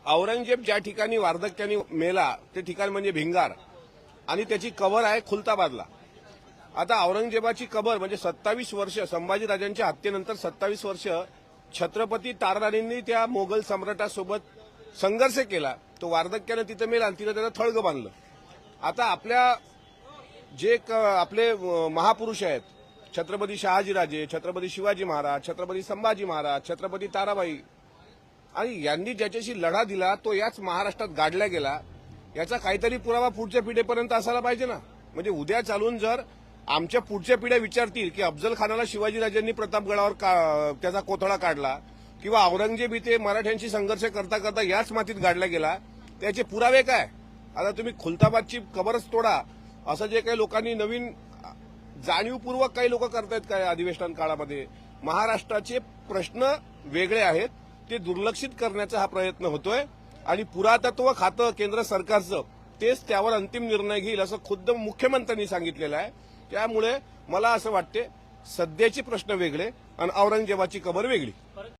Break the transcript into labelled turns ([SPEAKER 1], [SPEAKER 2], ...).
[SPEAKER 1] औरंगजेब ज्या ठिकाणी वार्धक्याने मेला ते ठिकाण म्हणजे भिंगार आणि त्याची कबर आहे खुलताबादला। आता औरंगजेबाची कबर म्हणजे 27 वर्ष संभाजीराजांच्या हत्येनंतर 27 वर्ष छत्रपती ताराराणींनी त्या मोगल सम्राटासोबत संघर्ष केला। तो वार्धक्याने तिथे मेला आणि तिथे त्याचं थळगं बांधलं। आता आपल्या जे आपले महापुरुष आहेत, छत्रपती शहाजीराजे, छत्रपती शिवाजी महाराज, छत्रपती संभाजी महाराज, छत्रपती ताराबाई, आणि यांनी ज्याच्याशी लढा दिला तो याच महाराष्ट्रात गाडला गेला, याचा काहीतरी पुरावा पुढच्या पिढीपर्यंत असायला पाहिजे ना। म्हणजे उद्या चालून जर आमच्या पुढच्या पिढ्या विचारतील की अफजल खानाला शिवाजीराजांनी प्रतापगडावर त्याचा कोथळा काढला किंवा औरंगजेब इथे मराठ्यांशी संघर्ष करता करता याच मातीत गाडला गेला, त्याचे पुरावे काय? आता तुम्ही खुलताबादची कबरच तोडा असं जे काही लोकांनी नवीन जाणीवपूर्वक काही लोक करतायत काय अधिवेशन काळामध्ये, महाराष्ट्राचे प्रश्न वेगळे आहेत ते दुर्लक्षित करण्याचा हा प्रयत्न होतोय आणि पुरातत्व खातं केंद्र सरकारचं तेच त्यावर अंतिम निर्णय घेईल असं खुद्द मुख्यमंत्र्यांनी सांगितलेलं आहे। त्यामुळे मला असं वाटते सध्याचे प्रश्न वेगळे आणि औरंगजेबाची कबर वेगळी।